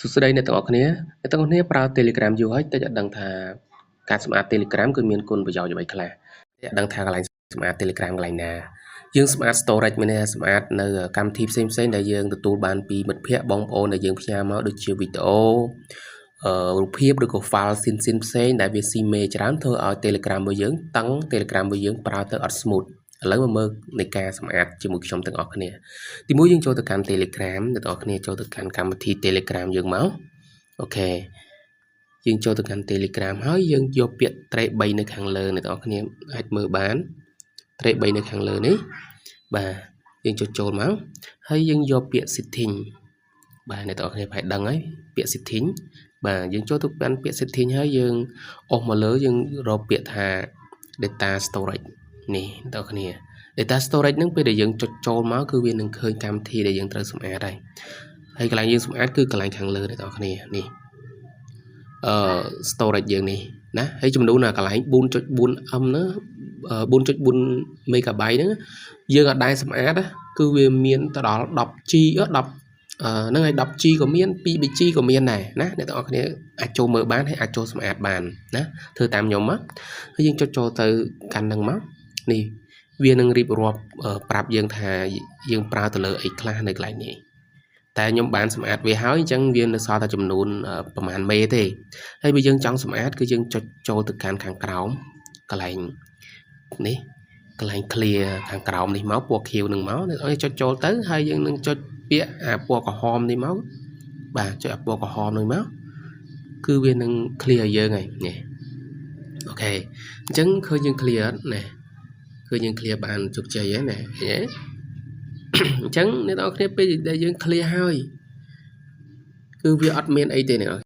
សួស្តីអ្នកទាំងអស់គ្នាប្រើ Telegram យូរហើយតែអត់ដឹងថាការសម្អាត Telegram គឺមានគុណប្រយោជន៍អ្វីខ្លះតែអត់ដឹងថាកន្លែងសម្អាត Telegram កន្លែងណាយើងសម្អាត storage មែនទេសម្អាតនៅកម្មវិធីផ្សេងៗដែលយើងទទួលបានពីមិត្តភ័ក្តិបងប្អូនដែលយើងផ្ញើមកដូចជាវីដេអូរូបភាពឬក៏ file ស៊ីនផ្សេងដែលវាស៊ីមេច្រើនធ្វើឲ្យ Telegram របស់យើងតឹង Telegram របស់យើងប្រើទៅអត់ smooth ឥឡូវមកមើលនៃការសម្អាតជាមួយខ្ញុំទាំងអស់គ្នាទីមួយយើងចូលទៅកាន់ Telegram អ្នកទាំងអស់គ្នាចូលទៅកាន់កម្មវិធី Telegram យើងមកអូខេយើងចូលទៅកាន់ Telegram ហើយយើងយកពាក្យ trace 3នៅខាងលើអ្នកទាំងអស់គ្នាអាចមើលបាន trace 3នៅខាងលើនេះបាទយើងចូលមកហើយយើងយកពាក្យ setting បាទអ្នកទាំងអស់គ្នាប្រហែលដឹងហើយពាក្យ setting បាទយើងចូលទៅកាន់ពាក្យ setting ហើយយើងអុសមកលើយើងរកពាក្យថា data storage នេះអ្នកទាំងអស់គ្នា data storage ហ្នឹងពេលដែលយើងចុចចូលមកគឺវានឹងឃើញកម្មវិធីដែលយើងត្រូវសម្អាតហើយកន្លែងយើងសម្អាតគឺកន្លែងខាងលើអ្នកទាំងអស់គ្នានេះstorage យើងនេះណាហើយចំនួនអាកន្លែង 4.4M ណា 4.4 MB ហ្នឹងយើងអត់ដែរសម្អាតគឺវាមានទៅដល់ 10G ហ្នឹងហើយ 10G ក៏មាន 2G ក៏មានដែរណាអ្នកទាំងអស់គ្នាអាចចូលមើលបានហើយអាចចូលសម្អាតបានណាធ្វើតាមខ្ញុំមកហើយយើងចុចចូលទៅកាន់ហ្នឹងមកនេះវានឹងរៀបរាប់ប្រាប់យើងថាយើងប្រើទៅលើអីខ្លះនៅកន្លែងនេះតែខ្ញុំបានសម្អាតវាហើយអញ្ចឹងវានៅសល់តែចំនួនប្រហែលមេទេហើយបើយើងចង់សម្អាតគឺយើងចុចចូលទៅកាន់ខាងក្រោមកន្លែងនេះកន្លែង clear ខាងក្រោមនេះមកពណ៌ខៀវនឹងមកឲ្យចុចចូលទៅហើយយើងនឹងចុចពាក្យអាពណ៌ក្រហមនេះមកបាទចុចអាពណ៌ក្រហមនេះមកគឺវានឹង clear យើងហើយនេះអូខេអញ្ចឹងឃើញយើង clear អត់ណាគឺយើង clear បានជោគជ័យហើយណាឃើញទេអញ្ចឹងអ្នកនរគ្នាពេលដែលយើង clear ហើយគឺវាអត់មានអីទេអ្នក